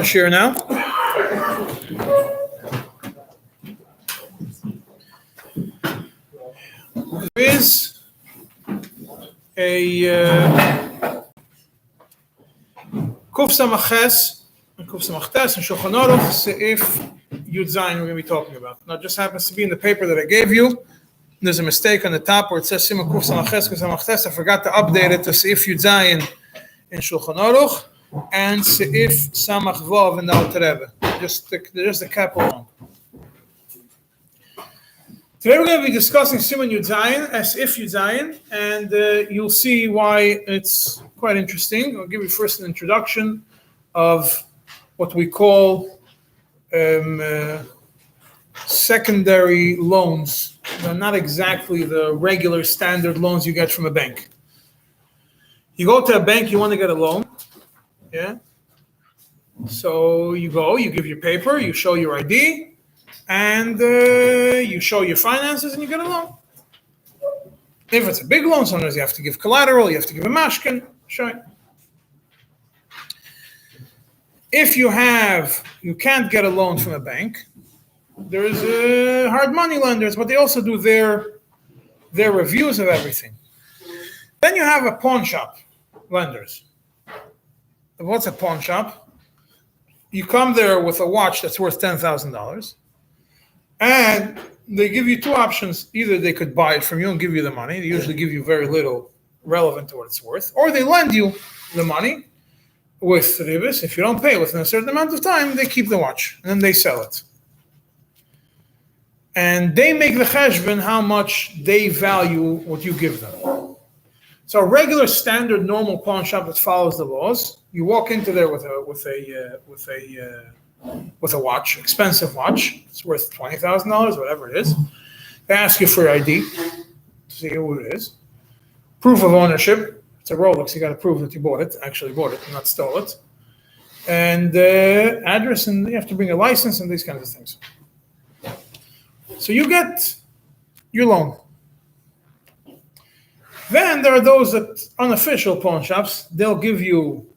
Shiur now. There is a Kuf Samach and Kuf Samach and Shulchan Aruch Sa'if Yud Zayin we're going to be talking about. Now it just happens to be in the paper that I gave you. There's a mistake on the top where it says Siman Kuf Samach Kuf Samach I forgot to update it to Sa'if Yud Zayin in Shulchan Aruch and Sa'if Samach Vav in the Alter Rebbe. Just the cap along. Today we're going to be discussing Siman Yud Zayin, Sa'if Yud Zayin, and you'll see why it's quite interesting. I'll give you first an introduction of what we call secondary loans. They're not exactly the regular standard loans you get from a bank. You go to a bank, you want to get a loan. Yeah. So you go, you give your paper, you show your ID, and you show your finances, and you get a loan. If it's a big loan, sometimes you have to give collateral, you have to give a mashkin. Sure. If you can't get a loan from a bank, there's hard money lenders, but they also do their reviews of everything. Then you have a pawn shop lenders. What's a pawn shop? You come there with a watch that's worth $10,000, and they give you two options. Either they could buy it from you and give you the money. They usually give you very little relevant to what it's worth, or they lend you the money with ריבית. If you don't pay within a certain amount of time, they keep the watch and then they sell it. And they make the cheshbon how much they value what you give them. So a regular, standard, normal pawn shop that follows the laws, you walk into there with a watch, expensive watch. It's worth $20,000, whatever it is. They ask you for your ID to see who it is. Proof of ownership. It's a Rolex. You got to prove that you actually bought it, and not stole it. And address, and you have to bring a license and these kinds of things. So you get your loan. Then there are those that unofficial pawn shops, they'll give you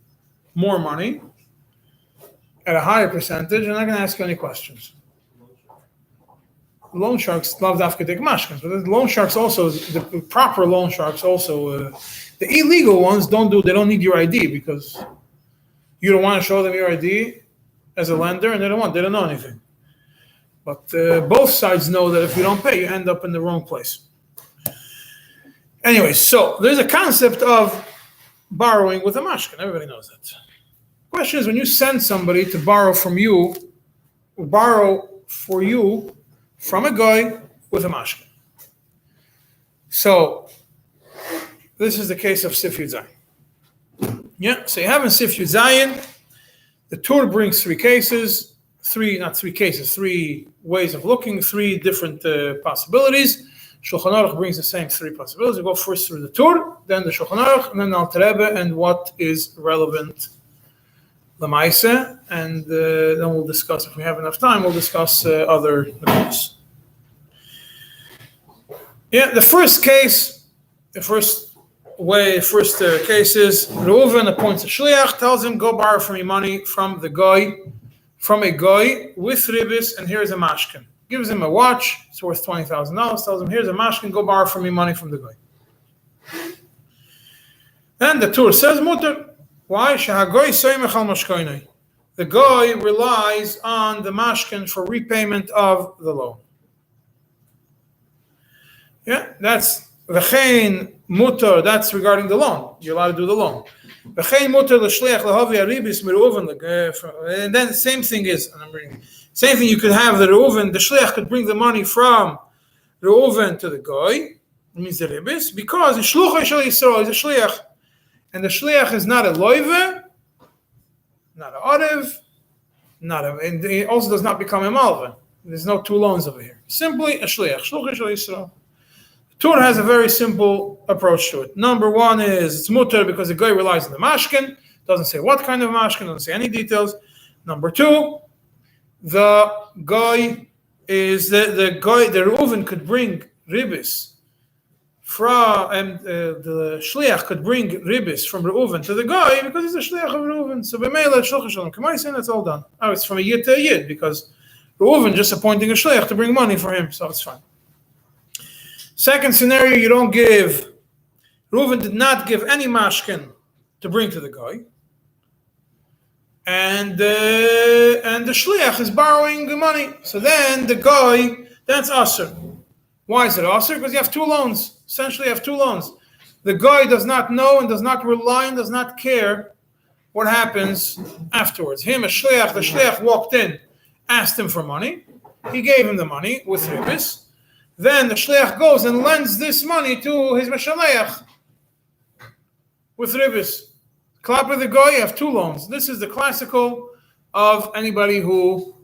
more money at a higher percentage, and they're not going to ask you any questions. Loan sharks love dafka take mashkins, but the loan sharks also, the proper loan sharks also, the illegal ones they don't need your ID because you don't want to show them your ID as a lender, and they don't know anything. But both sides know that if you don't pay, you end up in the wrong place. Anyway, so there's a concept of borrowing with a mashkin. Everybody knows that. The question is, when you send somebody to borrow for you from a guy with a mashkin. So this is the case of Sif Yud Zayin. Yeah, so you have in Sif Yud Zayin, the Tur brings three ways of looking, three different possibilities. Shulchan Aruch brings the same three possibilities. We go first through the Tur, then the Shulchan Aruch, and then the Alter Rebbe, and what is relevant Lamaisa, and then we'll discuss, if we have enough time, we'll discuss other news. Yeah, the first case is Reuven appoints a shliach, tells him, go borrow for me money from a guy with ריבית, and here's a mashkin. Gives him a watch, it's worth $20,000, tells him, here's a mashkin, go borrow for me money from the guy. Then the Tur says, mutter. Why? The guy relies on the mashkin for repayment of the loan. Yeah, that's v'chein mutter, that's regarding the loan. You're allowed to do the loan. V'chein mutter l'shliach l'havi haribis mereuven. And then the same thing you could have the Reuven, the shliach could bring the money from Reuven to the guy, it means the ribis, because the shluchah shel Yisrael is a shliach. And the shliach is not a loive, not an orev, and it also does not become a malva. There's no two loans over here. Simply a shliach, shluchah shel Yisrael. Tur has a very simple approach to it. Number one is it's mutter because the guy relies on the mashkin, doesn't say what kind of mashkin, doesn't say any details. Number two, the Reuven could bring ribis the shliach could bring ribis from Reuven to the guy because he's a shliach of Reuven. So b'meila shulchan shalom k'maisin, that's all done. Oh, it's from a yid to a yid because Reuven just appointing a shliach to bring money for him, so it's fine. Second scenario, you don't give. Reuven did not give any mashkin to bring to the guy, and the shliach is borrowing the money. So then the guy, that's aser. Why is it aser? Because you have two loans. Essentially, you have two loans. The guy does not know and does not rely and does not care what happens afterwards. Him, a shliach, the shliach walked in, asked him for money. He gave him the money with ribis. Then the shliach goes and lends this money to his meshaleach with ribis. Clap with the guy, you have two loans. This is the classical of anybody who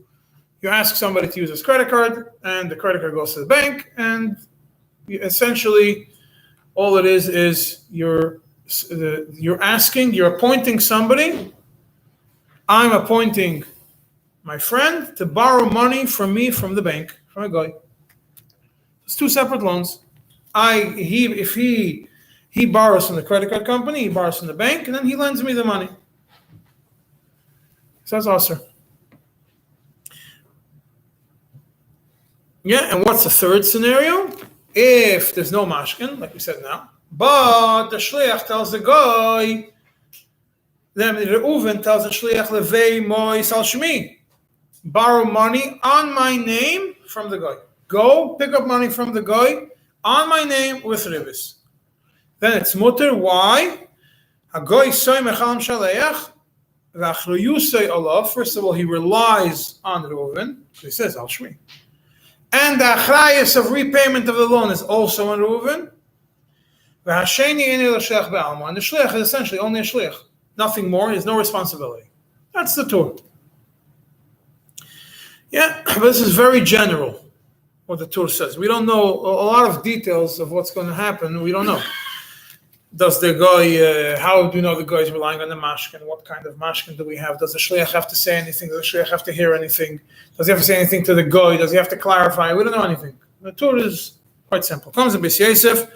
you ask somebody to use his credit card, and the credit card goes to the bank, and essentially all it is you're appointing somebody. I'm appointing my friend to borrow money from me from the bank, from a guy. It's two separate loans. If he borrows from the credit card company, he borrows from the bank, and then he lends me the money. So that's awesome. Yeah, and what's the third scenario? If there's no mashkin, like we said now, but the shliach tells the guy, then Reuven tells the shliach, levei moi sal shmi, borrow money on my name from the guy. Go pick up money from the guy on my name with ribis. Then it's mutter. Why? First of all, he relies on Reuven. So he says, Al Shmi. And the achrayus of repayment of the loan is also on Reuven. And the shliach is essentially only a shliach. Nothing more. He has no responsibility. That's the Torah. Yeah, but this is very general, what the Torah says. We don't know a lot of details of what's going to happen. We don't know. Does the guy, how do you know the guy is relying on the mashkin? What kind of mashkin do we have? Does the shliach have to say anything? Does the shliach have to hear anything? Does he have to say anything to the guy? Does he have to clarify? We don't know anything. The Torah is quite simple. Comes in Bis Yosef,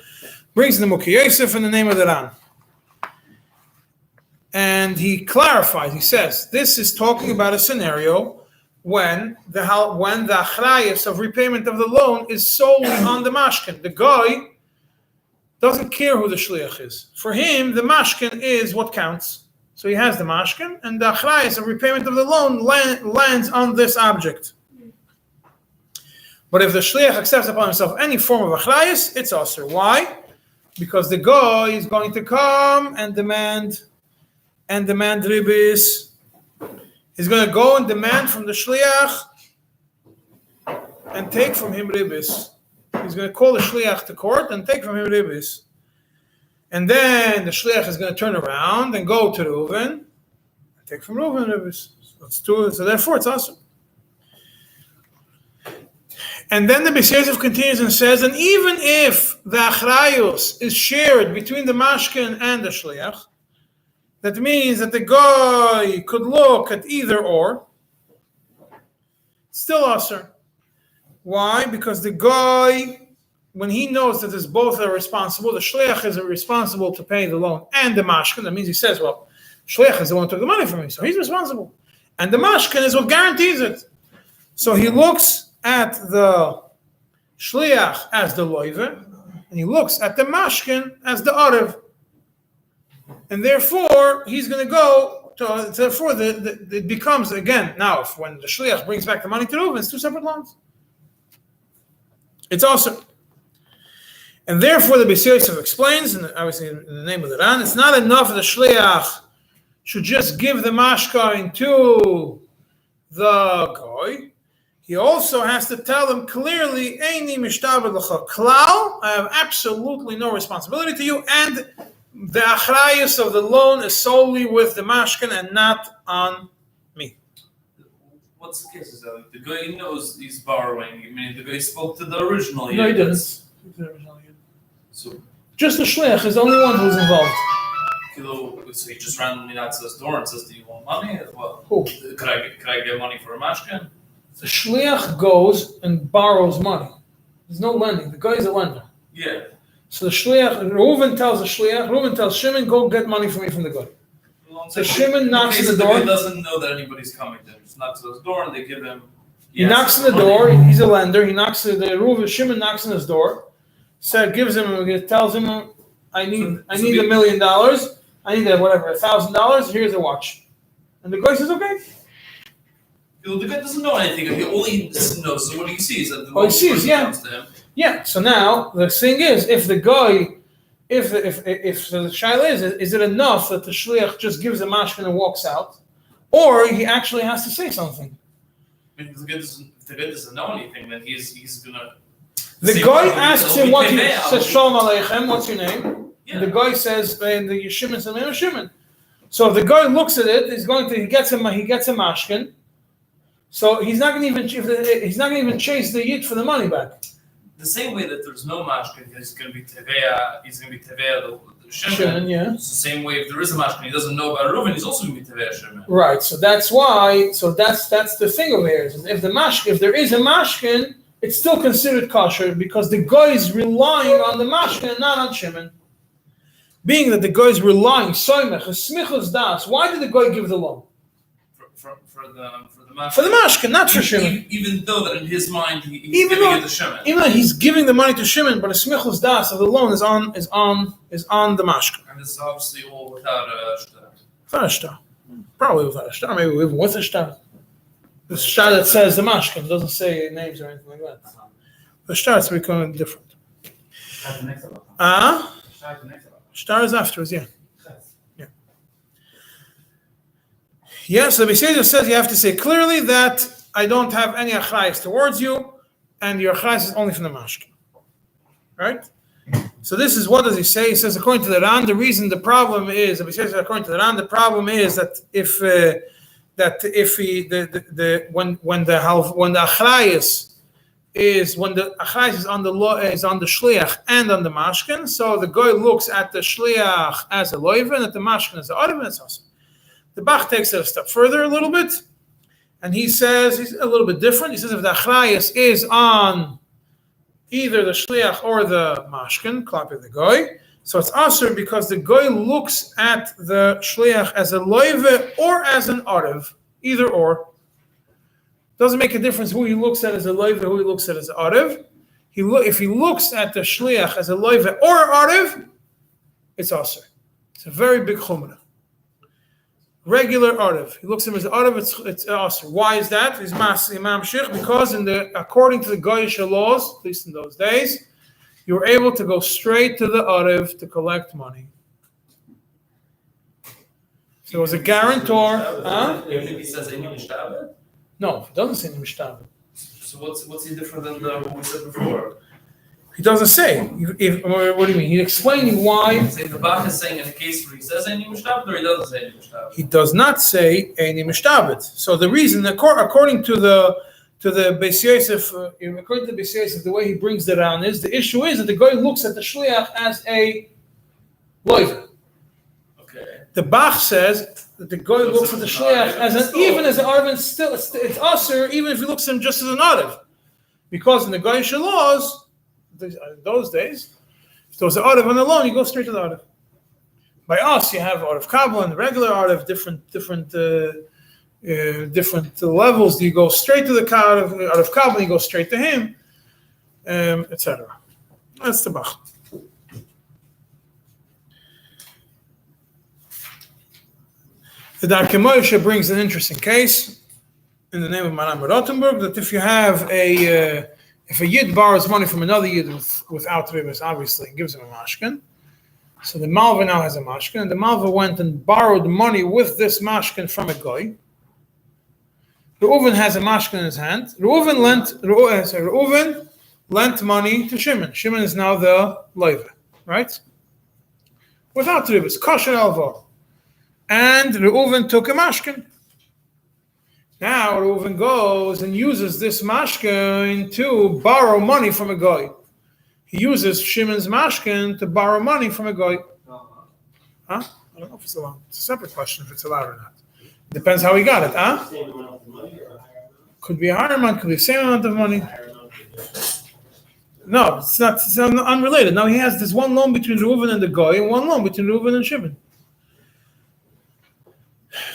brings the Muki Yosef in the name of the Ran. And he clarifies, he says, this is talking about a scenario when the achrayus of repayment of the loan is solely on the mashkin. The guy doesn't care who the shliach is. For him, the mashkin is what counts. So he has the mashkin, and the achrayus of repayment of the loan lands on this object. But if the shliach accepts upon himself any form of achrayus, it's aser. Why? Because the guy is going to come and demand ribis. He's going to go and demand from the shliach and take from him ribis. He's going to call the shliach to court and take from him ribis. And then the shliach is going to turn around and go to Reuven and take from Reuven ribis. So therefore it's awesome. And then the Bis Yosef continues and says, and even if the achrayus is shared between the mashkin and the shliach, that means that the guy could look at either or, still aser. Why? Because the guy, when he knows that both are responsible, the shliach is responsible to pay the loan and the mashkin. That means he says, well, shliach is the one who took the money from me, so he's responsible. And the mashkin is what guarantees it. So he looks at the shliach as the loive, and he looks at the mashkin as the arev. And therefore, he's going to go, therefore, it becomes, again, now, when the shliach brings back the money to Reuven, it's two separate loans. It's awesome. And therefore, the Bis Yosef explains, and obviously in the name of the Ran, it's not enough the shliach should just give the mashkain to the guy. He also has to tell him clearly, Eini mishtabed l'cha klal, I have absolutely no responsibility to you, and the achrayus of the loan is solely with the mashkin and not on me. What's the case? Is that the guy knows he's borrowing? I mean, the guy spoke to the original. No, he didn't. So just the shliach is the only one who's involved. So he just randomly knocks at his door and says, "Do you want money?" Well, who? Could I get money for a mashkin? The shliach goes and borrows money. There's no lending. The guy is a lender. Yeah. So the shliach, Reuven tells the shliach, Reuven tells Shimon, go get money for me from the guy. So Shimon knocks on the door. He doesn't know that anybody's coming to him. He just knocks on his door and they give him. He knocks on the door. He's a lender. He knocks the Reuven. Shimon knocks on his door. Gives him, tells him, I need $1 million. I need $1,000. Here's a watch. And the guy says, okay. The guy doesn't know anything. All he doesn't know. So what he sees that the he sees, yeah. Yeah. So now the thing is, if the guy, if the shaila is it enough that the shliach just gives a mashkin and walks out, or he actually has to say something? I mean, if the guy doesn't know anything, then he's gonna. The guy asks him what he says. Shalom aleichem. What's your name? Yeah. The guy says, the Shimon says, "I'm Shimon." So if the guy looks at it, he gets a mashkin. So he's not going to even chase the yid for the money back. The same way that there's no mashkin, he's going to be teveya. He's going to be teveya the Shimon. Yeah. It's the same way if there is a mashkin, he doesn't know about Reuven, he's also going to be teveya Shimon. Right. So that's why. So that's the thing over here. If there is a mashkin, it's still considered kosher because the guy is relying on the mashkin and not on Shimon. Being that the guy is relying soymech smichos das. Why did the guy give the loan? For the mashkin, not for Shimon. Even though that in his mind he's giving it to Shimon. Even though he's giving the money to Shimon, but a smichos das of the loan is on the mashkin. And this is obviously all without a shtar. Without a shtar. Probably without a shtar. Maybe even with a shtar. The shtar that says the mashkin doesn't say names or anything like that. The shtar is becoming different. Shtar is afterwards, yeah. Yeah, so the Beisayah says you have to say clearly that I don't have any achrayas towards you, and your achrayas is only from the mashkin. Right? So this is, what does he say? He says, according to the Ran, the reason the problem is, the Beisayah says, according to the Ran, the problem is that when the achrayas is on the shliach and on the mashkin, so the guy looks at the shliach as a loiva and at the mashkin as a orav, and it's awesome. The Bach takes it a step further a little bit, and he says he's a little bit different. He says if the achrayas is on either the shliach or the mashkin, klapi the goy, so it's aser because the goy looks at the shliach as a loive or as an orav, either or. Doesn't make a difference who he looks at as a loive or who he looks at as an orav. If he looks at the shliach as a loive or orav, it's aser. It's a very big chumrah. Regular orav. He looks at him as orav, it's aser. Why is that? He's mas imam shich, because according to the Goyish laws, at least in those days, you were able to go straight to the orav to collect money. So it was a guarantor. Even if he says any mishtabed? No, it doesn't say any mishtabed. So what's he different than what we said before? He doesn't say. What do you mean? He's explaining why. The Bach is saying in the case where he says any mishtabed, or he doesn't say any mishtabed? He does not say any mishtabed. So the reason, according to the Beis Yosef, according to the Beis Yosef, the way he brings that down is the issue is that the guy looks at the shliach as a loiv. Okay. The Bach says that the guy looks at the shliach even as an orav, still it's aser, even if he looks at him just as an orav, because in the Goyish laws, those days, if there was an orav on the loan, you go straight to the orav. By us, you have orav kabbalah and regular orav, different levels. You go straight to the orav kabbalah, you go straight to him, etc. That's the Bach. The Darkei Moshe brings an interesting case in the name of Maram Rothenburg that if you have if a yid borrows money from another yid without ribos, obviously, and gives him a mashkin, so the malva now has a mashkin, and the malva went and borrowed money with this mashkin from a goy. Reuven has a mashkin in his hand. Reuven lent money to Shimon. Shimon is now the loiva, right? Without ribos, kosher alvar. And Reuven took a mashkin. Now Reuven goes and uses this mashkin to borrow money from a guy. He uses Shimon's mashkin to borrow money from a guy. Huh? I don't know if it's allowed. It's a separate question if it's allowed or not. Depends how he got it, huh? Could be a higher amount, could be the same amount of money. No, it's not. It's unrelated. Now he has this one loan between Reuven and the guy, and one loan between Reuven and Shimon.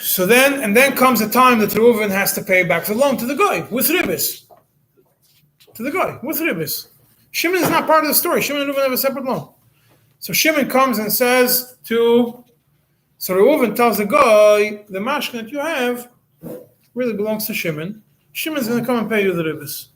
So then comes a time that Reuven has to pay back the loan to the guy with ribis. To the guy with ribis. Shimon is not part of the story. Shimon and Reuven have a separate loan. So Shimon comes and says so Reuven tells the guy, the mashkin that you have really belongs to Shimon. Shimon's going to come and pay you the ribis.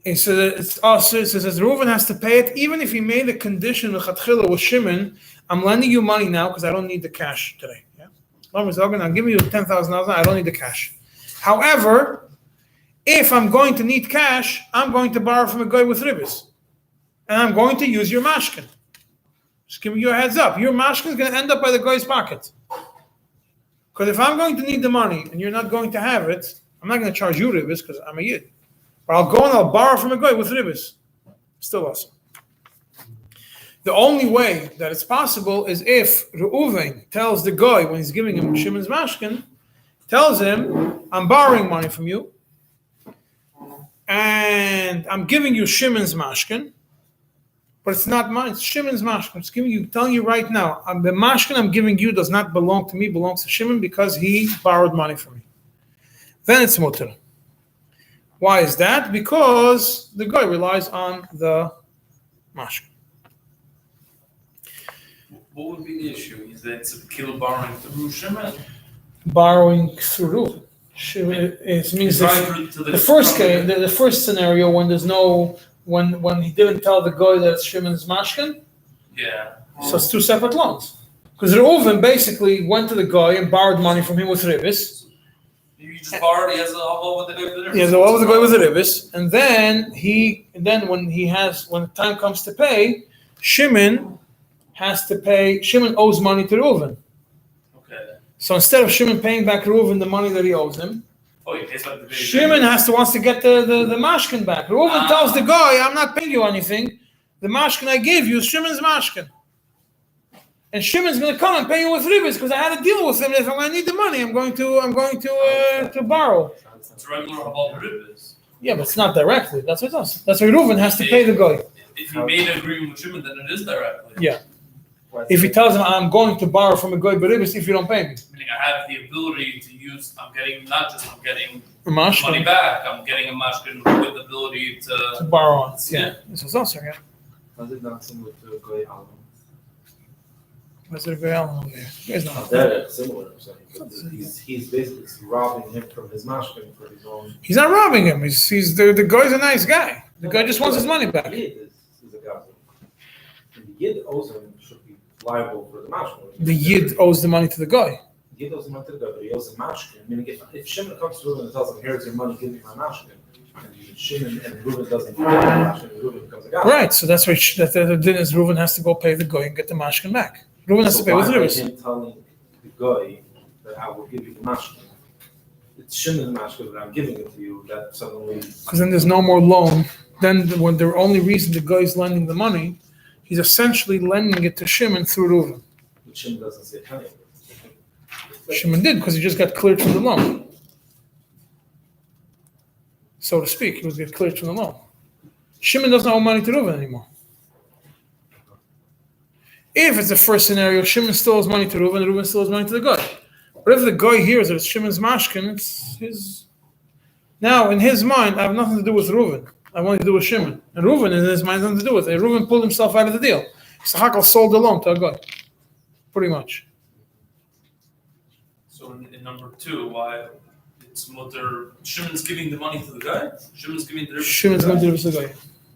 And so it says Reuven has to pay it, even if he made a condition with Shimon. I'm lending you money now because I don't need the cash today. Yeah? I'm giving you $10,000. I don't need the cash. However, if I'm going to need cash, I'm going to borrow from a guy with ribis. And I'm going to use your mashkin. Just giving you a heads up. Your mashkin is going to end up by the guy's pocket. Because if I'm going to need the money and you're not going to have it, I'm not going to charge you ribis because I'm a yid. But I'll go and I'll borrow from a guy with ribis. Still awesome. The only way that it's possible is if Reuven tells the guy when he's giving him Shimon's mashkin, tells him, I'm borrowing money from you, and I'm giving you Shimon's mashkin, but it's not mine, it's Shimon's mashkin. I'm telling you right now, the mashkin I'm giving you does not belong to me, belongs to Shimon because he borrowed money from me. Then it's mutter. Why is that? Because the guy relies on the mashkin. What would be the issue? Is that it's a kill borrowing through Shimon? Borrowing through. It means the first case, the first scenario when there's no when he didn't tell the guy that it's Shimon's mashkin. Yeah. So it's two separate loans. Because Reuven basically went to the guy and borrowed money from him with ribis. You just borrowed. He has a hall with the guy with the ribis. He has a hall with the guy with the ribis, and then when the time comes to pay, Shimon has to pay. Shimon owes money to Reuven. Okay. So instead of Shimon paying back Reuven the money that he owes him, Shimon wants to get the mashkin back. Reuven tells the guy, I'm not paying you anything. The mashkin I gave you is Shimon's mashkin. And Shimon's going to come and pay you with ribis because I had a deal with him. If I need the money, I'm going to borrow. It's regular about ribis. Yeah, but it's not directly. That's what it does. That's why Reuven has to pay the guy. If he made an agreement with Shimon, then it is directly. Yeah. If he tells him, I'm going to borrow from a guy beribis if you don't pay me. Meaning I have the ability to use, I'm getting mashkin. Money back, I'm getting a mashkin with the ability to borrow on it. Yeah. This was also, yeah. Was it not similar to a guy album? Was it a guy album over there? You guys know. That's similar, I'm saying. He's basically robbing him from his mashkin for his own. He's not robbing him. The guy's a nice guy. The guy just wants his money back. The yid is a guy. And the yid owes him should be liable for the mashkin. The yid owes the money to the guy. The yid owes the money to the guy, but he owes the mashkin. Meaning if Shimon comes to Reuven and tells him, here's your money, give me my mashkin, and Shimon and Reuven doesn't give the mashkin, and Reuven becomes a guy. Right, so that's why the din is Reuven has to go pay the guy and get the mashkin back. Reuven has to pay with ribis. Him telling the guy that I will give you the mashkin, it's Shimon's mashkin, but I'm giving it to you, that suddenly... Because then there's no more loan. Then when the only reason the guy is lending the money, he's essentially lending it to Shimon through Reuven. But Shimon doesn't say anything. Shimon did because he just got cleared from the loan. So to speak, he was get cleared from the loan. Shimon doesn't owe money to Reuven anymore. If it's the first scenario, Shimon still owes money to Reuven, and Reuven still owes money to the guy. But if the guy hears that it's Shimon's mashkin, it's his. Now, in his mind, I have nothing to do with Reuven. I want to do with Shimon. And Reuven, in his mind, nothing to do with it. Reuven pulled himself out of the deal. Yisachar sold the loan to a guy. Pretty much. So in number 2, why it's mutter, Shimon's giving the money to the guy? Shimon's giving the Shimon's going to do this to the guy.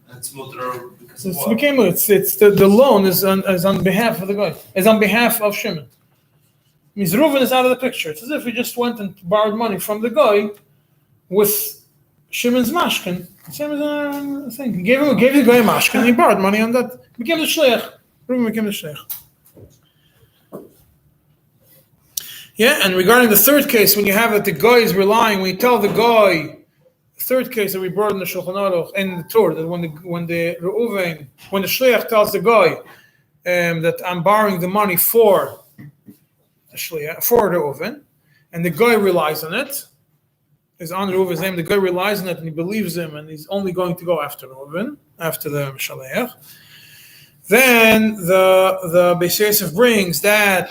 And it's mutter because of It's what? the loan is on behalf of the guy. It's on behalf of Shimon. Means Reuven is out of the picture. It's as if he just went and borrowed money from the guy with Shimon's mashkin. Same as a thing. He gave the guy a mashkin and he borrowed money on that. Became the shliach. Reuven became the shliach. Yeah, and regarding the third case, when you have that the guy is relying, when you tell the guy, the third case that we brought in the Shulchan Aruch and the Torah, that when the shliach tells the guy that I'm borrowing the money for the shliach, for Reuven, and the guy relies on it, is on Reuven's name. The guy relies on it and he believes him, and he's only going to go after Reuven, after the Shaleach. Then the Beis Yosef brings that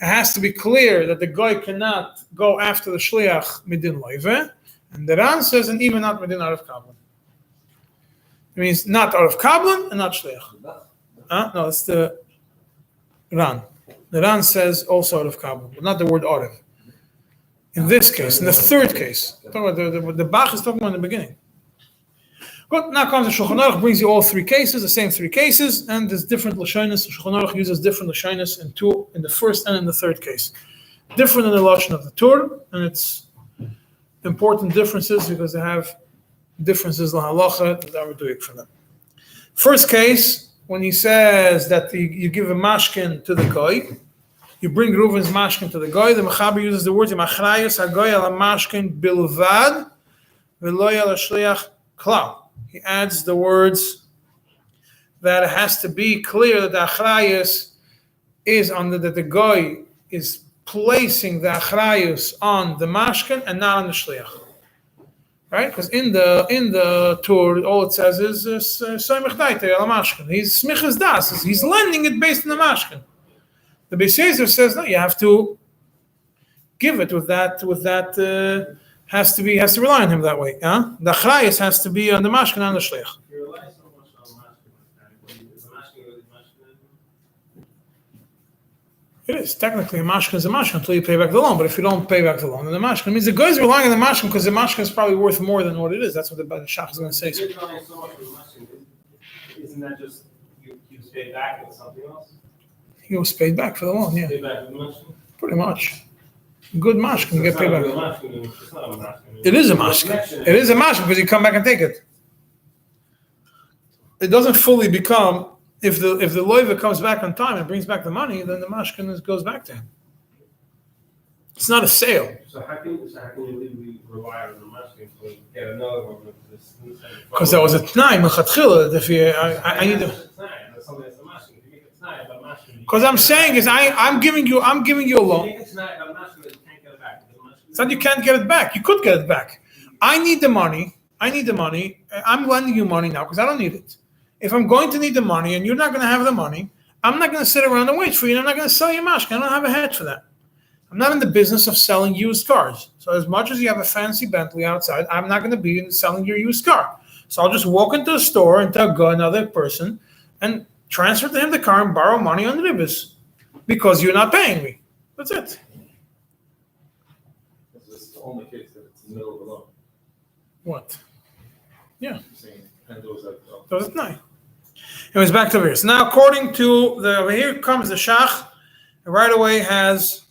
it has to be clear that the guy cannot go after the Shliach midin loive, and the Ran says, and even not midin out of Kablan. It means not out of Kablan and not Shliach. No, it's the Ran. The Ran says also out of Kablan, but not the word Arev. In this case, in the third case, the Bach is talking about in the beginning. Good. Now comes the Shulchan Aruch, brings you all three cases, the same three cases, and there's different lashonos. The Shulchan Aruch uses different lashonos in the first and in the third case. Different in the lashon of the Torah, and it's important differences because they have differences lahalacha that are doing for them. First case, when he says that you give a mashkin to the goy, you bring Reuven's mashkin to the goy. The Mechaber uses the words "Machrayus hagoy ala mashkin bilvad v'lo ala shliach klal." He adds the words that it has to be clear that the achrayus is that the goy is placing the achrayus on the mashkin and not on the shliach, right? Because in the Torah, all it says is soymech daite al mashkin. He's smichas das. He's lending it based on the mashkin. The Beis Yosef says no. You have to give it with that. Has to rely on him that way. The achrayus has to be on the mashkin and the shliach. You rely so much on mashkin. Is the mashkin really mashkin? It is technically a mashkin is a mashkin until you pay back the loan. But if you don't pay back the loan, then the mashkin means the guy is relying on the mashkin because the mashkin is probably worth more than what it is. That's what the shach is going to say. If you're relying so much on mashkin, isn't that just you pay back with something else? He was paid back for the loan. Yeah, Pay back with mashkin? pretty much. Good mashkin, you get paid back. It's not a mashkin. It is a mashkin. It is a mashkin because you come back and take it. It doesn't fully become, if the loiva comes back on time and brings back the money, then the mashkin goes back to him. It's not a sale. So how can you really rely on the mashkin to get another one with this? Because that was a tnai, mechatchila. If I need to. That's something that's a mashkin. If you make a tnai about mashkin. Because I'm saying is I'm giving you a loan. Make a tnai about mashkin. It's not you can't get it back. You could get it back. I need the money. I'm lending you money now because I don't need it. If I'm going to need the money and you're not going to have the money, I'm not going to sit around and wait for you. And I'm not going to sell you mashkin. I don't have a head for that. I'm not in the business of selling used cars. So as much as you have a fancy Bentley outside, I'm not going to be selling your used car. So I'll just walk into a store and tell another person and transfer to him the car and borrow money on ribis because you're not paying me. That's it. This is the only case that it's in the middle of the loan. What? Yeah. And those are Those at night. It was back to over here. So now, according to over here comes the shach, and right away has.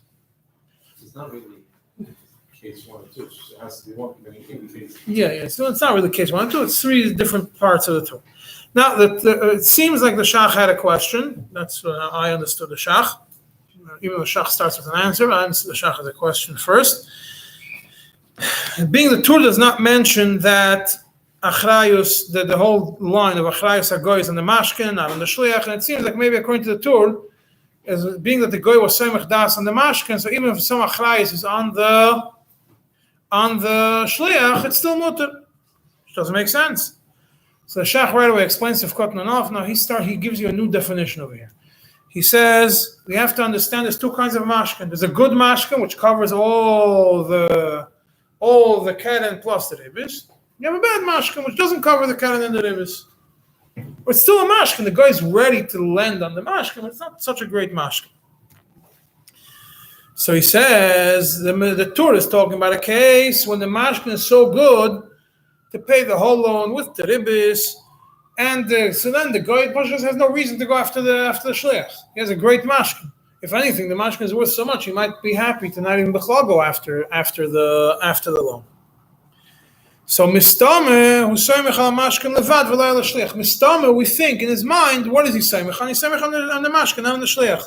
It's not really case 1 and 2. It has to be one. Case. Yeah. So it's not really case 1 and 2. It's 3 different parts of the two. Now, it seems like the shach had a question. That's I understood the shach. Even though the shach starts with an answer, I understood the shach has a question first. Being the Torah does not mention that achrayus, the whole line of achrayus hagoy is on the mashkin, not on the shliach, and it seems like maybe according to the Torah, as being that the goy was soymech das on the mashkin, so even if some achrayus is on the shliach, it's still mutter, which doesn't make sense. So the shach right away explains Sifkot Nanof. Now he gives you a new definition over here. He says we have to understand there's 2 kinds of mashkin. There's a good mashkin which covers all the keren plus the ribis. You have a bad mashkin which doesn't cover the keren and the ribis. But it's still a mashkin. The guy's ready to lend on the mashkin, but it's not such a great mashkin. So he says the Torah is talking about a case when the mashkin is so good to pay the whole loan with the ribis, and so then the guy has no reason to go after the shliach. He has a great mashkin. If anything, the mashkin is worth so much, he might be happy to not even go after the loan. So mistame who soymech al mashkin levad v'lo al shliach. Mistame, we think in his mind, what is he soymech on? He's soymech on the mashkin, not on the shliach.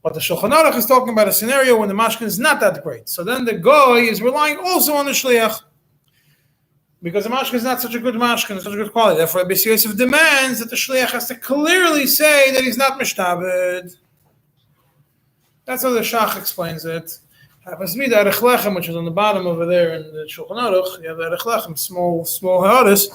But the Shulchan Aruch is talking about a scenario when the mashkin is not that great. So then the guy is relying also on the shliach. Because the mashkin is not such a good mashkin, such a good quality. Therefore, Beis Yosef demands that the shliach has to clearly say that he's not mishtabed. That's how the shach explains it. Happens to be the Erech Lechem, which is on the bottom over there in the Shulchan Aruch. You have the Erech Lechem, small ha'aris.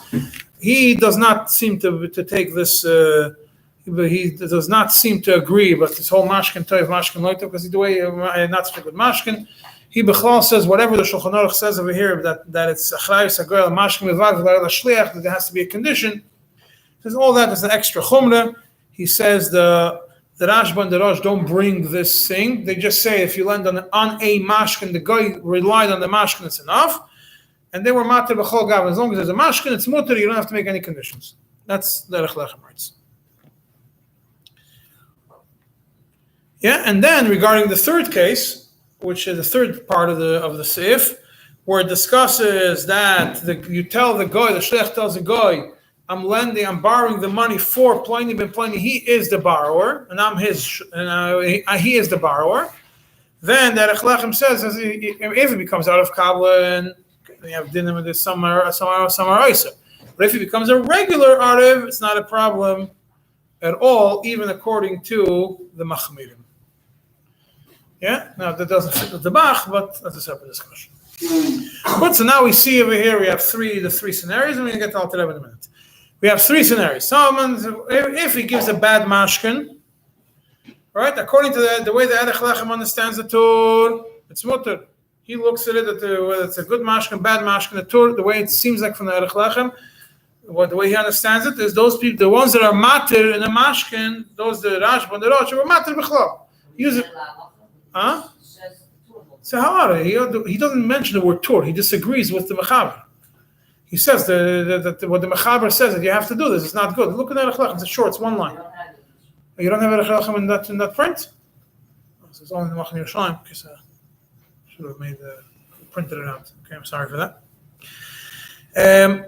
He does not seem to take this. He does not seem to agree about this whole mashkin toiv, mashkin loitev, because the way not speak with mashkin. He Bechlal says whatever the Shulchan Aruch says over here that it's achrayus hagoyel mashkin mevav l'shliach, that there has to be a condition. He says all that is an extra chumrah. He says the Rashba and the Rosh don't bring this thing. They just say if you lend on a mashkin, the guy relied on the mashkin, it's enough. And they were matir b'chol gav. As long as there's a mashkin, it's mutter. You don't have to make any conditions. That's the Erech Lechem writes. Yeah, and then regarding the third case, which is the third part of the Sa'if, where it discusses that you tell the guy, the shliach tells the guy, I'm borrowing the money for Pliny ben Pliny. He is the borrower, and I'm his. He is the borrower. Then the Erech Lechem says, if it becomes out of Kabbalah and you have dinner with this somewhere Isa. But if it becomes a regular Arev, it's not a problem at all, even according to the Machmirim. Yeah, now that doesn't fit with the Bach, but that's a separate discussion. But so now we see over here we have the three scenarios, and we're going to get to Alter Rebbe in a minute. We have three scenarios. If he gives a bad mashkin, right? According to the way the Erech Lechem understands the Torah, it's mutter. He looks at it whether it's a good mashkin, bad mashkin. The Torah, the way it seems like from the Erech Lechem, the way he understands it is those people, the ones that are matir in the mashkin, those the Rashba and the Rosh, were matir b'chlal. Use it. Huh? So how are they? He doesn't mention the word Torah. He disagrees with the Mechaber. He says that what the Mechaber says that you have to do this. It's not good. Look at Erech Lechem. It's short. It's one line. You don't have Erech Lechem in that print? So it's only the Machne Yerushalayim because I should have printed it out. Okay, I'm sorry for that.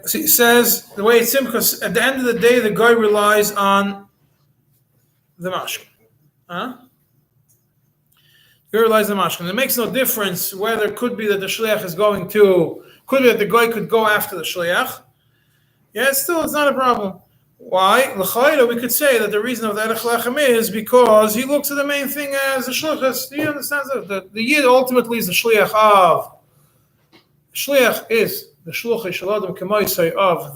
So he says the way it's simple because at the end of the day the guy relies on the mashkin. You realize the mashkin. It makes no difference whether it could be that the shliach is going to, could be that the guy could go after the shliach. Yeah, it's not a problem. Why? L'chayla, we could say that the reason of the Erech Lechem is because he looks at the main thing as the shliach. He understands that the yid ultimately is the shliach of. Shliach is the shluchei shalodem k'moisei of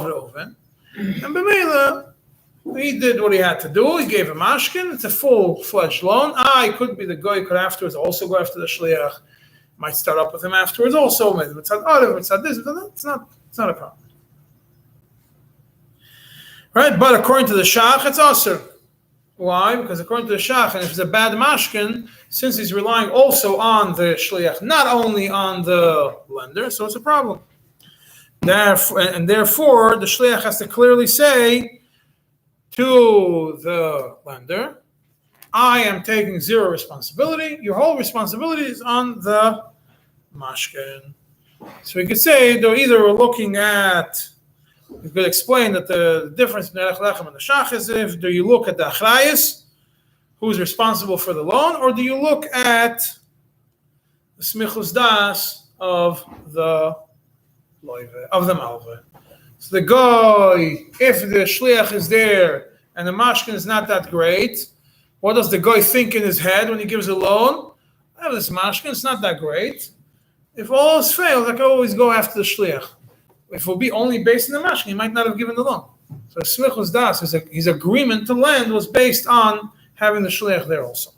Reuven, and b'meila he did what he had to do. He gave a mashkin. It's a full-fledged loan. It could be the guy could afterwards also go after the shliach. Might start up with him afterwards also. Maybe it's not this. It's not a problem. Right? But according to the shach, it's asur. Why? Because according to the shach, and if it's a bad mashkin, since he's relying also on the shliach, not only on the lender, so it's a problem. Therefore, the shliach has to clearly say to the lender, I am taking zero responsibility. Your whole responsibility is on the mashkin. So we could say, though, either we're looking at, we could explain that the difference between the Erech Lechem and the shach is do you look at the achrayus, who's responsible for the loan, or do you look at the smichus das of the malveh? So the guy, if the shliach is there and the mashkin is not that great, what does the guy think in his head when he gives a loan? I have this mashkin, it's not that great. If all else fails, I can always go after the shliach. If it will be only based on the mashkin, he might not have given the loan. So smichus das, his agreement to lend was based on having the shliach there also.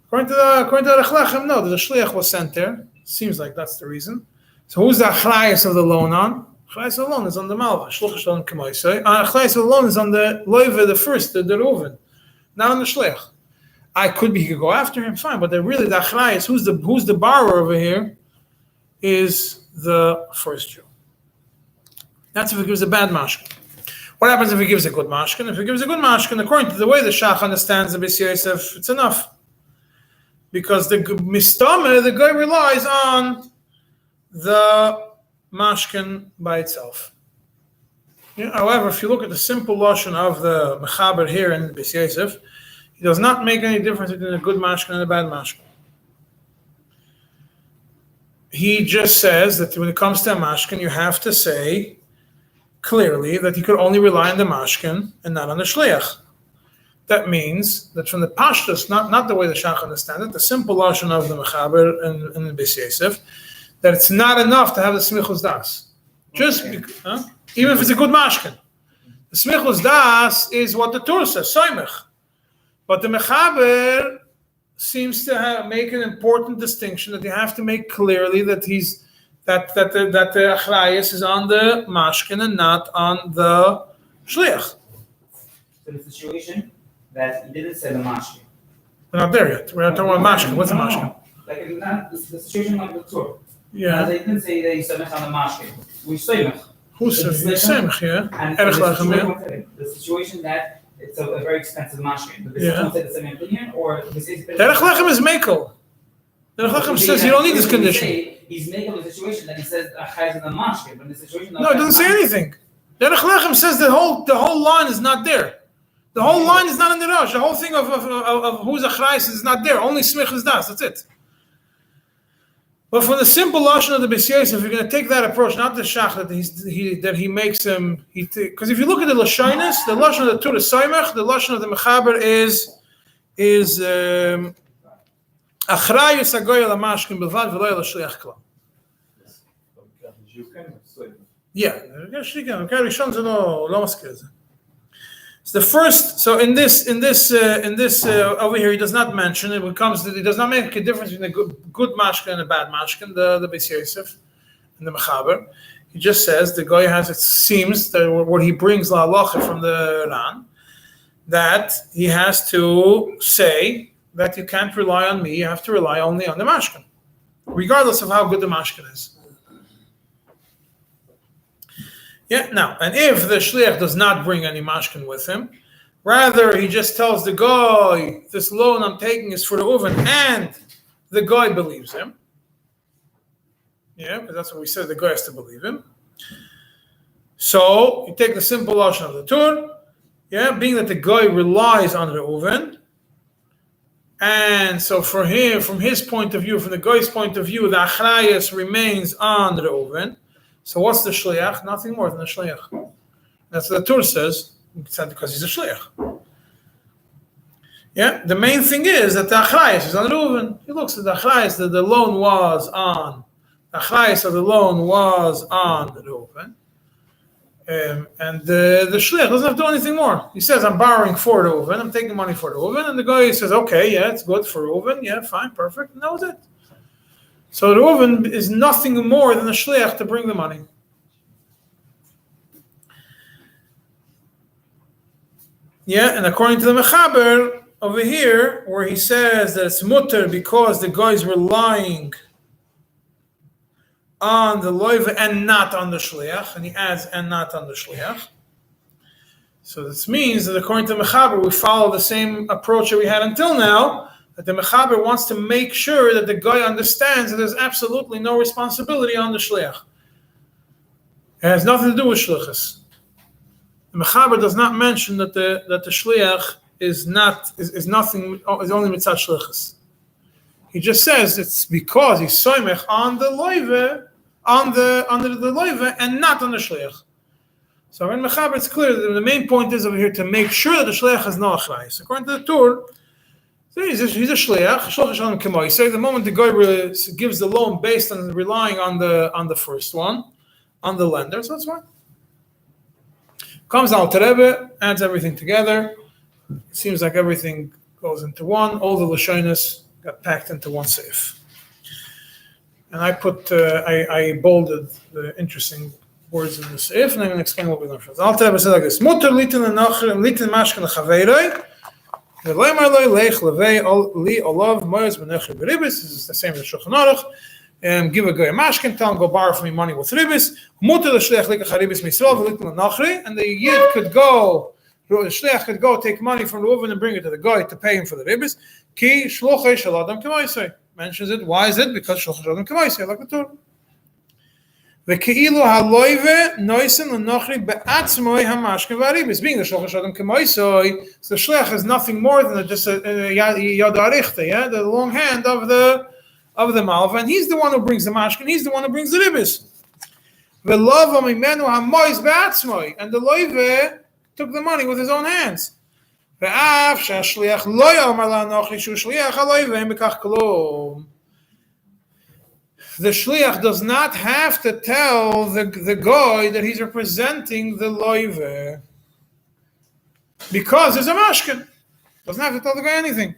According to the Erech Lechem, no, the shliach was sent there. Seems like that's the reason. So who's the achrayus of the loan on? Achrayus of the loan is on the malva. Achrayus of the loan is on the loive, the first, the Reuven, not on the shliach. He could go after him, fine, but really the achrayus, who's the borrower over here, is the first Jew. That's if he gives a bad mashkin. What happens if he gives a good mashkin? If he gives a good mashkin, according to the way the shach understands the Beis Yosef, it's enough. Because the mistama, the guy relies on the mashkin by itself. Yeah, however, if you look at the simple lashon of the mechaber here in Beis Yosef, it does not make any difference between a good mashkin and a bad mashkin. He just says that when it comes to a mashkin, you have to say clearly that you could only rely on the mashkin and not on the shliach. that means that from the Pashtus, not the way the Shach understands it, the simple lashon of the Mechaber and the Beis Yosef, that it's not enough to have the smichus das. Even if it's a good mashkin. The smichus das is what the Torah says, soymech. But the Mechaber seems to make an important distinction that you have to make clearly that the achrayus is on the mashkin and not on the shliach. So the situation that he didn't say the mashkin. We're not there yet. We're not talking about mashkin. What's a mashkin? Like the situation like the Torah. Yeah. They didn't say that he samech on the mashkin. We samech. Who's samech? Yeah. And the situation that it's a very expensive mashkin. But this is the same opinion, or this is. Derech lechem is mekel. Derech lechem says you don't need this condition. He's making the situation that he says achayz in the mashkin, but the situation. No, it doesn't say anything. Derech lechem says the whole line is not there. The whole line is not in the Rosh. The whole thing of who's achrayus is not there. Only smich is das. That's it. But for the simple lashon of the Beis Yosef, if you're going to take that approach, not the shach that he makes him, because if you look at the lashonis, the lashon of the Torah soymech, the lashon of the Mechaber is achrayus hagoy al mashkin bilvad v'lo al shliach klal. Yeah, so the first, so in this over here, he does not mention it. He does not make a difference between a good mashkin and a bad mashkin, the Beis Yosef and the Mechaber. He just says the guy has. It seems that what he brings la halacha from the Ran, that he has to say that you can't rely on me. You have to rely only on the mashkin, regardless of how good the mashkin is. Yeah, now, and if the shliach does not bring any mashkin with him, rather he just tells the guy, this loan I'm taking is for the oven, and the guy believes him. Yeah, because that's what we said, the guy has to believe him. So, you take the simple lashon of the Torah, yeah, being that the guy relies on the oven, and so for him, from his point of view, from the guy's point of view, the achrayus remains on the oven. So what's the shliach? Nothing more than the shliach. That's what the Torah says. It's not because he's a shliach. Yeah, the main thing is that the achrayus is on Reuven. He looks at the achrayus that the loan was on. The achrayus of the loan was on Reuven. And the shliach doesn't have to do anything more. He says, I'm borrowing for Reuven. I'm taking money for Reuven. And the guy says, okay, yeah, it's good for Reuven. Yeah, fine, perfect. And that was it. So Reuven is nothing more than a shliach to bring the money. Yeah, and according to the Mechaber over here, where he says that it's mutter because the guy is relying on the loiva and not on the shliach, and he adds and not on the shliach. So this means that according to the Mechaber, we follow the same approach that we had until now, that the Mechaber wants to make sure that the guy understands that there's absolutely no responsibility on the shliach. It has nothing to do with shlichus. The Mechaber does not mention that the shliach is only mitzat shlichus. He just says it's because he's soymech on the loive, under the loive, and not on the shliach. So in Mechaber, it's clear that the main point is over here to make sure that the shliach has no achrayus. According to the Torah, he's a shliach. So the moment the guy gives the loan based on relying on the first one, on the lender, so that's fine. Comes Alter Rebbe, adds everything together. It seems like everything goes into one. All the lashonos got packed into one safe. And I bolded the interesting words in the safe, and I'm going to explain what we learned from this. Alter Rebbe said like this: Mutter litin mashkin lechaveiroi. This is the same as Shulchan Aruch. Give a guy a mashkin, tell him go borrow from me money with ribis. And the yid could go, the shliach could go take money from the woman and bring it to the guy to pay him for the ribis. Ki shluchei shaladam k'maisei mentions it. Why is it? Because shluchei shaladam k'maisei, like the Torah. Ve'keilu haloive noisen l'nochri be'atzmoi hamashkin v'aribis. Being the shluchei shaladam k'maisei, so the shliach is nothing more than just a yad arichte, yeah, the long hand of the malva, and he's the one who brings the mashkin. He's the one who brings the ribis. Ve'lova mimenu hamois be'atzmoi, and the loive took the money with his own hands. ואף שהשליח לא יאמר לאנוכי שהוא שליח הלוי ואין בכך כלום. The shliach does not have to tell the guy that he's representing the loive. Because there's a mashkin. Doesn't have to tell the guy anything.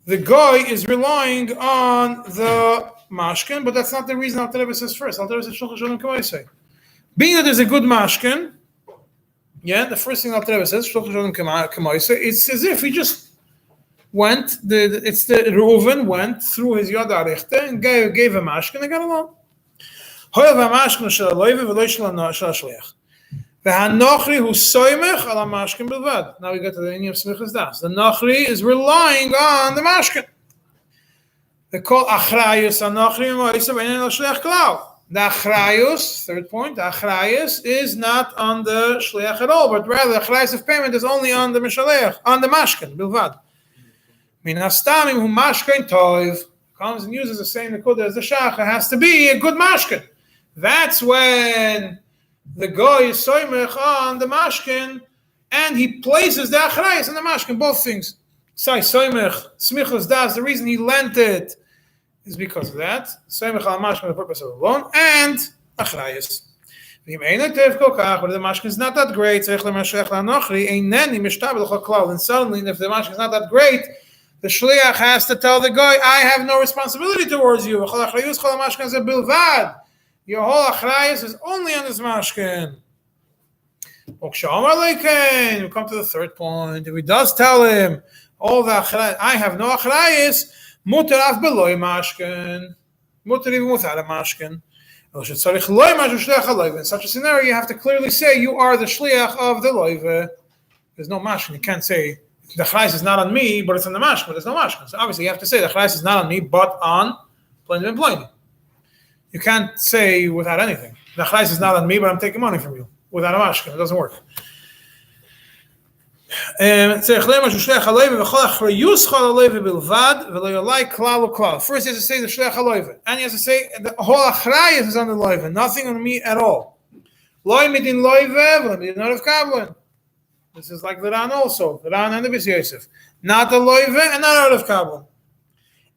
The guy is relying on the mashkin, but that's not the reason Alter Rebbe says first. Alter Rebbe says Shulchan Sholom K'moisei. Being that there's a good mashkin, the first thing Alter Rebbe says, Shulchan Sholom K'moisei, it's as if he just went, the Reuven went through his Yad Arichte and gave a mashkin and got along. Hoyev ha-mashkin shel ha-loive v'lo shel ha-shliach. V'ha-nochri hu soymech al ha-mashkin bilvad. Now we get to the Indian of Smichas Das. The nochri is relying on the mashkin. They call achrayus ha-nochri v'moisa v'einen ha-shliach klal. The achrayus, third point, the achrayus is not on the shliach at all, but rather the achrayus of payment is only on the mishaleach, on the mashkin bilvad. Min hastamim hu mashkin toiv comes and uses the same nekuda as the shach. It has to be a good mashkin. That's when the guy is soymech on the mashkin and he places the achrayus on the mashkin. Both things. Say soymech smichas das. The reason he lent it is because of that. Soymech al mashkin for the purpose of the loan and achrayus. But the mashkin is not that great. And suddenly, if the mashkin is not that great, the shliach has to tell the guy, I have no responsibility towards you. Your whole achrayus is only on this mashkin. We come to the third point. If he does tell him, all the achrayus, I have no achrayus, mutar af beloy mashkin, mutar even without a mashkin. In such a scenario, you have to clearly say you are the shliach of the loive. There's no mashkin. You can't say, the achrayus is not on me, but it's on the mashkin. But there's no mashkin. So obviously, you have to say the achrayus is not on me, but on plain and plain. You can't say without anything. The achrayus is not on me, but I'm taking money from you without a mashkin. It doesn't work. First, he has to say the shliach haloive, and he has to say the whole achrayus is on the loive, nothing on me at all. Loi midin loive, v'lo midin of kablan. This is like the Ran also, the Ran and the Bis Yosef. Not the loive and not out of kablan.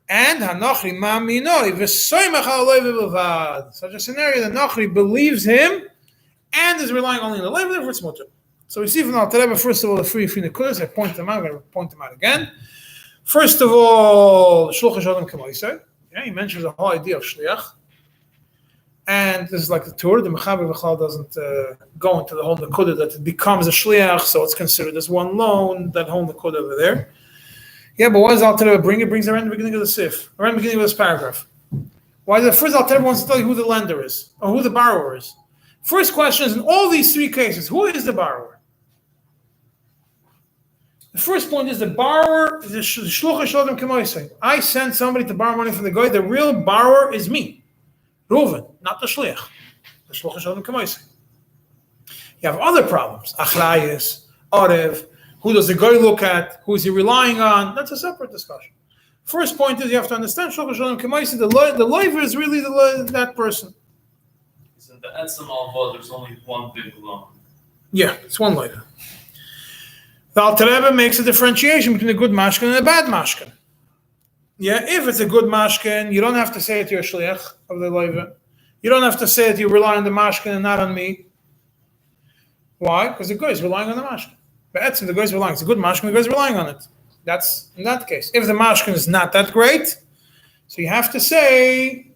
And hanochri ma minoi v'soymach al loive b'lvad. Such a scenario, the nochri believes him and is relying only on the loive, therefore it's mutter. So we see from Alter Rebbe, first of all, the three nekudas. I point them out. I'm going to point them out again. First of all, Shulchan Sholom K'moisei. He mentions the whole idea of shliach. And this is like the Torah. The Mechaber B'chal doesn't go into the whole nekuda that it becomes a shliach, so it's considered as one loan, that whole nekuda over there. Yeah, but why does Alter Rebbe bring it? Brings it right in the beginning of the Sif, right in the beginning of this paragraph. Why? The first Alter Rebbe wants to tell you who the lender is, or who the borrower is. First question is, in all these three cases, who is the borrower? The first point is the borrower is the shluchah shalom k'moisei. I sent somebody to borrow money from the guy. The real borrower is me, Reuven, not the shliach. The shluchah shalom k'moisei. You have other problems. Achrayus, Arev. Who does the guy look at? Who is he relying on? That's a separate discussion. First point is you have to understand shluchah shalom k'moisei. The loiver is really that person. So the etzem al there's only one big loan. Yeah, it's one loiver. The Alter Rebbe makes a differentiation between a good mashkin and a bad mashkin. Yeah, if it's a good mashkin, you don't have to say it to your shliach of the loiva. You don't have to say that you rely on the mashkin and not on me. Why? Because the guy is relying on the mashkin. But the guy is relying. It's a good mashkin, the guy is relying on it. That's in that case. If the mashkin is not that great, so you have to say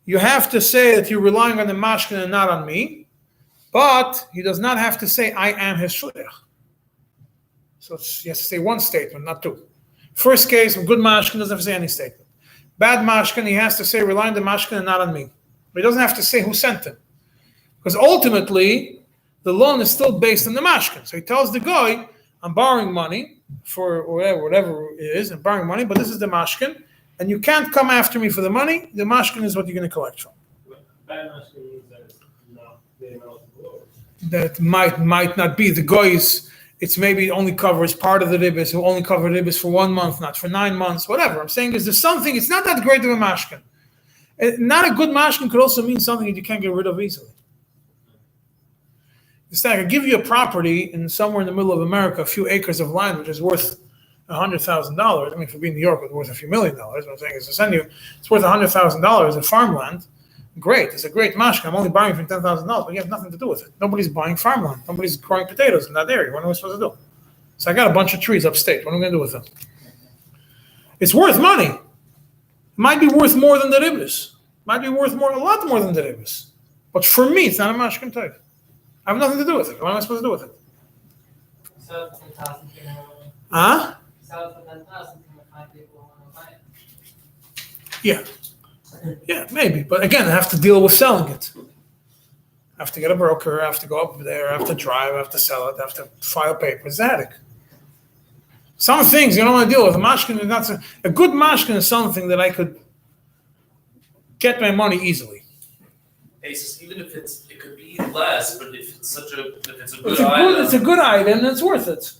that you're relying on the mashkin and not on me. But he does not have to say, I am his shliach. So he has to say one statement, not two. First case, good mashkin doesn't have to say any statement. Bad mashkin, he has to say, rely on the mashkin and not on me. But he doesn't have to say who sent him. Because ultimately, the loan is still based on the mashkin. So he tells the guy, I'm borrowing money for whatever it is, I'm borrowing money, but this is the mashkin, and you can't come after me for the money. The mashkin is what you're going to collect from. Bad mashkin means that it's not the amount of loan. That might not be. The guys, it's maybe only covers part of the ribbis, who only cover ribbis for 1 month, not for 9 months, whatever. I'm saying is there's something, it's not that great of a mashkin. Not a good mashkin could also mean something that you can't get rid of easily. It's like I give you a property in somewhere in the middle of America, a few acres of land, which is worth $100,000. I mean, for being New York, it's worth a few $1 million. What I'm saying is to send you, it's worth $100,000 of farmland. Great, it's a great mashka. I'm only buying for $10,000, but you have nothing to do with it. Nobody's buying farmland. Nobody's growing potatoes in that area. What am I supposed to do? So I got a bunch of trees upstate. What am I going to do with them? It's worth money. It might be worth more than the ribbis. Might be worth a lot more than the ribbis. But for me, it's not a mashkin type. I have nothing to do with it. What am I supposed to do with it? Sell it for 10,000. Huh? Sell it for 10,000. Can we find people who want to buy it? Yeah. Yeah, maybe. But again, I have to deal with selling it. I have to get a broker. I have to go up there. I have to drive. I have to sell it. I have to file papers. Zadik. Some things you don't want to deal with. A mashkin is not a good mashkin is something that I could get my money easily. Basis, even if it could be less, but if it's a good It's a good item, then it's worth it.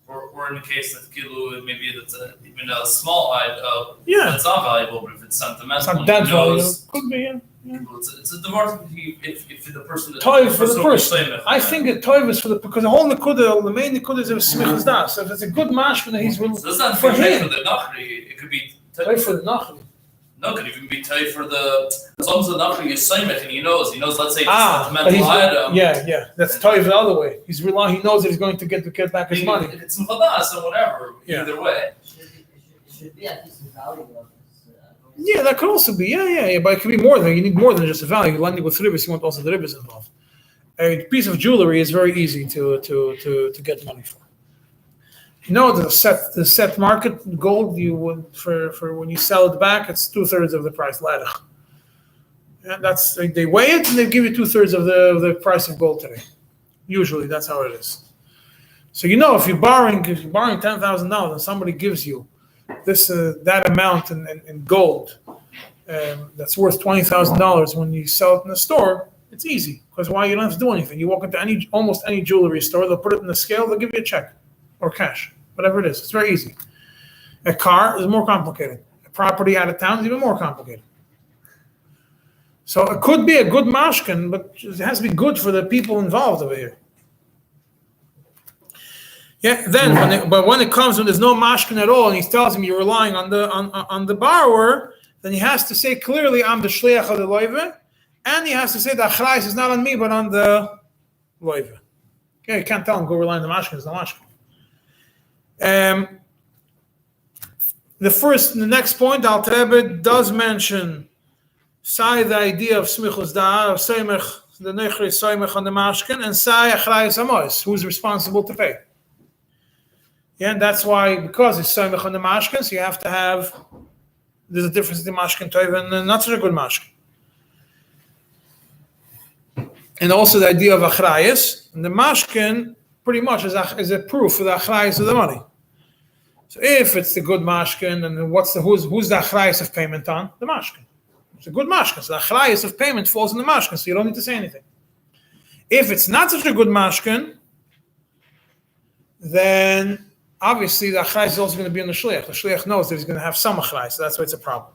Or in the case that Kilu, maybe it's even a small item, Yeah. it's not valuable, but if it's sentimental, It's not that valuable. Could be, yeah. It's a divorce if the person Toiv for the person. Same, I think that toiv is for because the whole nekuda, the main nekuda is a smichas das. So if it's a good mashkin, then he's willing so it's not for for him. the nachri. It could be Toiv for the nachri. no, it could even be tied for the as long as the nachri is Saimech and he knows. Let's say it's a But sentimental item. yeah. That's toiv the other way. He's relying. He knows that he's going to get back his money. If it's muchadas or whatever, Yeah. either way. It should be at least the value of this. Yeah, that could also be. Yeah. But it could be more than you need more than just a value. You're lending with ribbis. You want also the ribbis involved. A piece of jewelry is very easy to get money for. You know the set market gold you would for when you sell it back, it's 2/3 of the price ladder. And that's they weigh it and they give you 2/3 of the price of gold today. Usually that's how it is. So you know if you're borrowing $10,000 and somebody gives you this that amount in gold that's worth $20,000 when you sell it in the store, it's easy because why you don't have to do anything. You walk into almost any jewelry store, they'll put it in the scale, they'll give you a check or cash. Whatever it is, it's very easy. A car is more complicated. A property out of town is even more complicated. So it could be a good mashkin, but it has to be good for the people involved over here. Yeah. Then, when it comes when there's no mashkin at all, and he tells him you're relying on the borrower, then he has to say clearly, "I'm the shliach of the loive," and he has to say the achrayis is not on me but on the loive. Okay, you can't tell him go rely on the mashkin. It's no mashkin. The next point, Al Rebbe does mention the idea of smichus da, of seimech, the nechri seimech on the mashkin, and sai achrayis amos, who's responsible to pay. Yeah, and that's why, because it's seimech on the mashkin, so you have to have, there's a difference in the mashkin toiv and not such a good mashkin. And also the idea of achrayis, and the mashkin pretty much is a proof for the achrayis of the money. So if it's the good mashkin, and who's the achrayis of payment on? The mashkin. It's a good mashkin. So the achrayis of payment falls on the mashkin, so you don't need to say anything. If it's not such a good mashkin, then obviously the achrayis is also going to be on the shliach. The shliach knows that he's going to have some achrayis, so that's why it's a problem.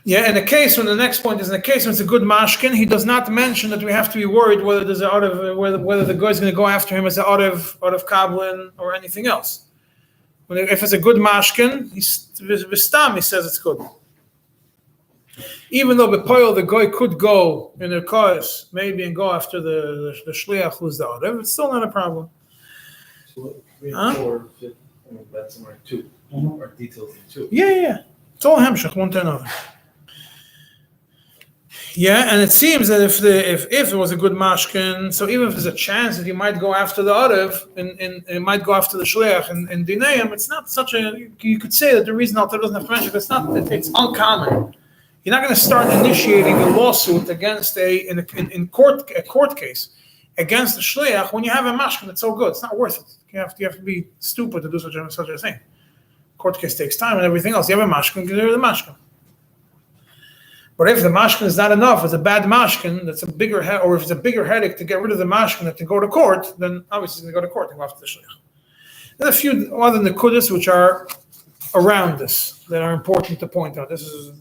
Yeah, in the case when the next point is in the case when it's a good mashkin, he does not mention that we have to be worried whether there's whether the guy is going to go after him as an out of kablin or anything else. If it's a good mashkin, he says it's good. Even though bepoil the guy could go in a cause maybe and go after the shliach who's the out, it's still not a problem. So 3 and 4 fit. I mean, that's somewhere 2. Or details in 2. Yeah. It's all hemshech, one to another. Yeah, and it seems that if it was a good mashkin, so even if there's a chance that you might go after the Arev and might go after the shliach in Dineim, it's not such a. You could say that the reason Alter doesn't have to mention it's uncommon. You're not going to start initiating a lawsuit against a court case against the shliach when you have a mashkin that's so good. It's not worth it. You have to be stupid to do such a thing. Court case takes time and everything else. You have a mashkin, get rid of the mashkin. But if the mashkin is not enough, it's a bad mashkin, that's a bigger or if it's a bigger headache to get rid of the mashkin than to go to court, then obviously it's going to go to court and go after the shliach. There's a few other nekudas which are around this that are important to point out. This is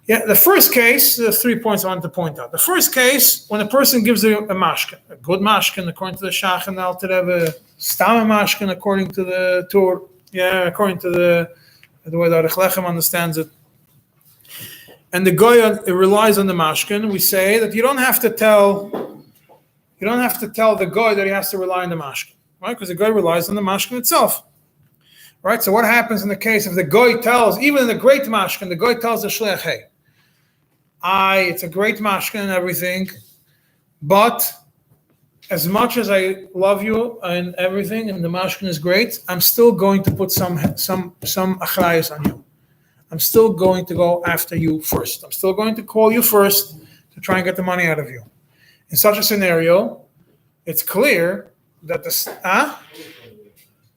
Yeah, the first case, the 3 points I wanted to point out. The first case, when a person gives a mashkin, a good mashkin according to the Shach and Alter Rebbe, stam mashkin according to the Torah, according to the way that Arich Lechem understands it. And the guy relies on the mashkin. We say that you don't have to tell the guy that he has to rely on the mashkin, right? Because the guy relies on the mashkin itself. Right, so what happens in the case if the guy tells, even in the great mashkin, the guy tells the shliach, hey, it's a great mashkin and everything, but as much as I love you and everything, and the mashkin is great, I'm still going to put some achrayas on you. I'm still going to go after you first. I'm still going to call you first to try and get the money out of you. In such a scenario, it's clear that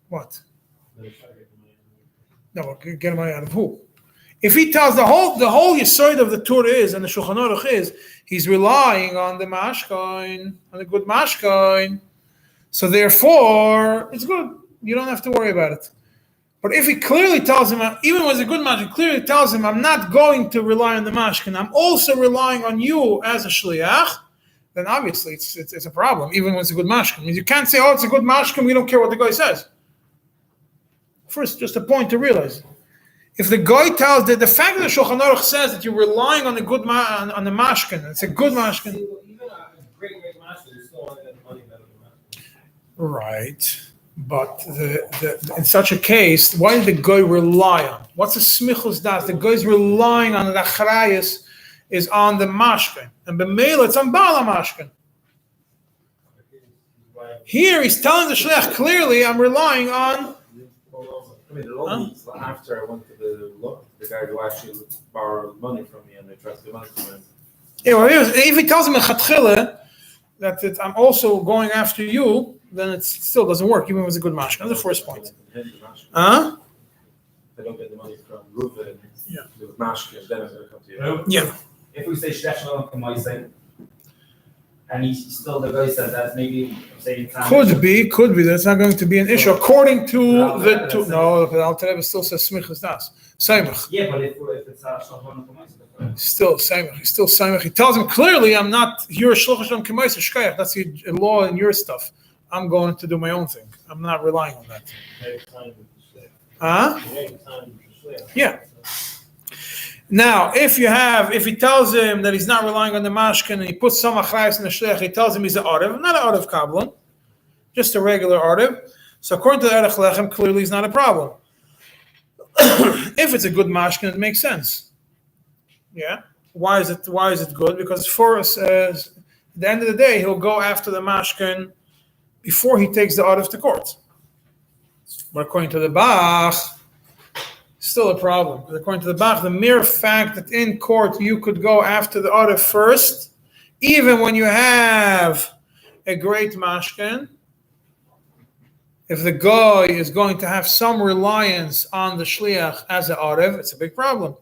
what? No, get money out of who? If he tells the whole yesod of the Torah is and the Shulchan Aruch is, he's relying on the mashkin, on the good mashkin. So therefore, it's good. You don't have to worry about it. But if he clearly tells him, even when it's a good mashkin, clearly tells him, I'm not going to rely on the mashkin. I'm also relying on you as a shliach. Then obviously it's a problem, even when it's a good mashkin. You can't say, it's a good mashkin. We don't care what the guy says. First, just a point to realize. If the guy tells that the fact that the Shulchan Aruch says that you're relying on the good on the mashkin, it's a good mashkin. Even a great mashkin, you still want to get the money better than mashkin. Right, but in such a case, why did the guy rely on? What's a smichus das? The guy's relying on the achrayas is on the mashkin, and b'meila it's on bala mashkin. Here he's telling the shliach clearly, I'm relying on. I mean, it only after I went to the guy who actually borrowed money from me and they tried to get money from him. Yeah, well, if he tells him in chatchila that I'm also going after you, then it still doesn't work, even if it's a good mashkin. That's the first point. They don't get the money from Reuven. Yeah. With mashkin, then it's going to come to you. Yeah. If we say Shleach Shalom to Moisei, and he still the guy says that maybe say Could be. That's not going to be an issue according to the Alter Rebbe still says smichus das saimach. Yeah, but if it's a Shleach Shalom to Moisei, still saimach. He's still saimach. He tells him clearly, I'm not your shluch Hashem k'maisa shkayach. That's your law and your stuff. I'm going to do my own thing. I'm not relying on that. Yeah. Now, if he tells him that he's not relying on the mashkin and he puts some achrayas in the shliach, he tells him he's an arev, not an arev kablan, just a regular arev. So according to the Arich Lechem, clearly he's not a problem. If it's a good mashkin, it makes sense. Yeah. Why is it good? Because for us, at the end of the day, he'll go after the mashkin before he takes the arev to court. But according to the Bach, still a problem. Because according to the Bach, the mere fact that in court you could go after the arev first, even when you have a great mashkin, if the guy is going to have some reliance on the shliach as an arev, it's a big problem.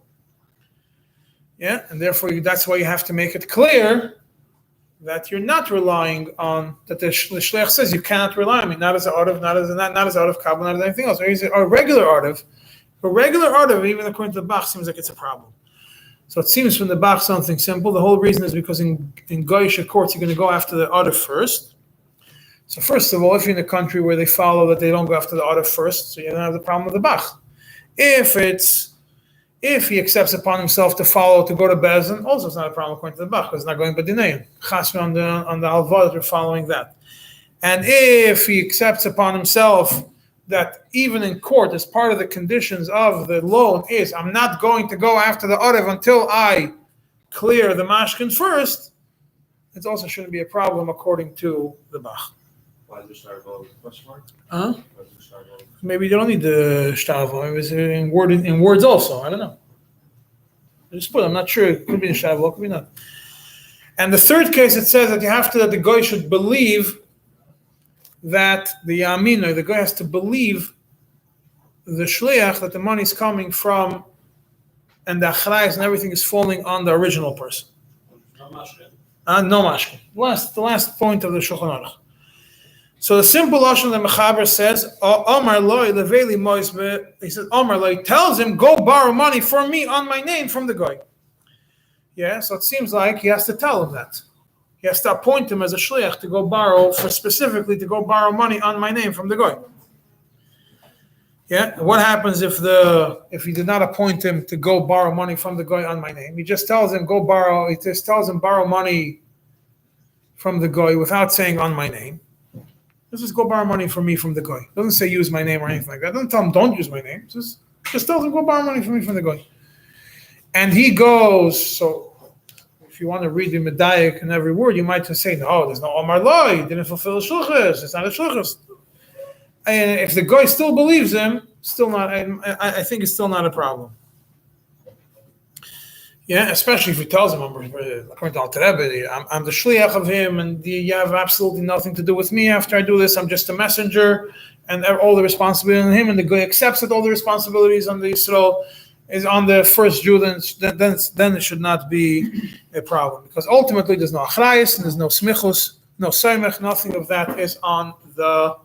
Yeah, and therefore that's why you have to make it clear that you're not relying on that the shliach says you cannot rely on me, not as an arev, not as arev kabbalah, not as anything else. Or he's a regular arev. A regular arev, even according to the Bach, seems like it's a problem. So it seems from the Bach something simple. The whole reason is because in Goyish courts, you're going to go after the arev first. So first of all, if you're in a country where they follow that they don't go after the arev first, so you don't have the problem with the Bach. If he accepts upon himself to follow, to go to Bezin, also it's not a problem according to the Bach, because it's not going b'dinein. Chasna on the halva that you're following that. And if he accepts upon himself that even in court, as part of the conditions of the loan is, I'm not going to go after the arev until I clear the mashkin first, it also shouldn't be a problem according to the Bach. Why is the shtarvo question mark? Maybe you don't need the shtarvo. Maybe it's in words also. I don't know. I'm not sure. It could be in shtarvo, could be not. And the third case, it says that that the guy should believe that the Yamina, the guy has to believe the shliach that the money is coming from, and the achrayas and everything is falling on the original person. No mashkin. The last point of the Shulchan Aruch. So the simple lashon the Mechaber says, Omar loy leveli moisbe. He says, Omar loy tells him, go borrow money for me on my name from the guy. Yeah, so it seems like he has to tell him that. He has to appoint him as a shliach to go borrow, specifically to go borrow money on my name from the guy. Yeah, what happens if he did not appoint him to go borrow money from the guy on my name? He just tells him borrow money from the guy without saying on my name. Let's just go borrow money from me from the guy. Doesn't say use my name or anything like that. Doesn't tell him don't use my name. Just tells him go borrow money from me from the guy. And he goes, so if you want to read the medayik in every word, you might just say, no, there's no Omar Lo, he didn't fulfill the shluchas, it's not a shluchas. And if the guy still believes him, still not. I think it's still not a problem. Yeah, especially if he tells him, according to Alter Rebbe, I'm the shliach of him, and you have absolutely nothing to do with me after I do this. I'm just a messenger, and all the responsibility on him, and the guy accepts that all the responsibilities on the Yisrael is on the first Jew, then it should not be a problem. Because ultimately there's no achrayus, and there's no smichus, no soymech, nothing of that is on the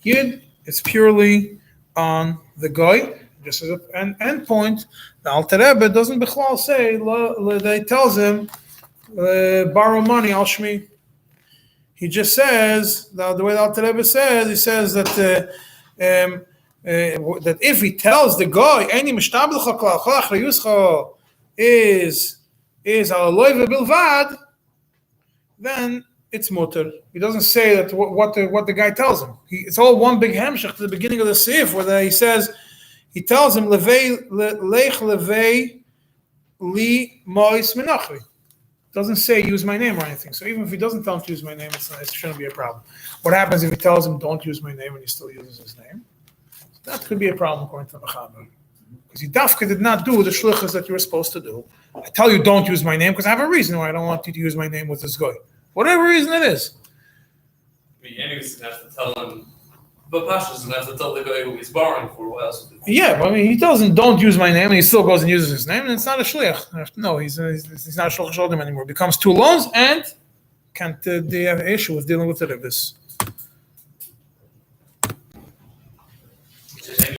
Yid. It's purely on the guy. Just as an endpoint, the Alter Rebbe doesn't bichlal say, that he tells him, borrow money, al shmi. He just says, the way the Alter Rebbe says, he says that that if he tells the guy, "Eini mishtablecha kol achrayuscha is al loive bilvad," then it's mutter. He doesn't say that what the guy tells him. It's all one big hemshech to the beginning of the Sa'if, where he says, he tells him, lech levei li mois menachri. Doesn't say use my name or anything. So even if he doesn't tell him to use my name, it shouldn't be a problem. What happens if he tells him don't use my name and he still uses his name? That could be a problem according to the Mechaber. Because Yidafka did not do the shluchas that you were supposed to do. I tell you don't use my name because I have a reason why I don't want you to use my name with this guy. Whatever reason it is. I mean, anyways, you have to tell him, but Pasha doesn't have to tell the guy who he's borrowing for what else would do. Yeah, but I mean, he tells him don't use my name and he still goes and uses his name, and it's not a shliach. No, he's not a shliach sholim anymore. Becomes two loans and can't they have an issue with dealing with the ribbis.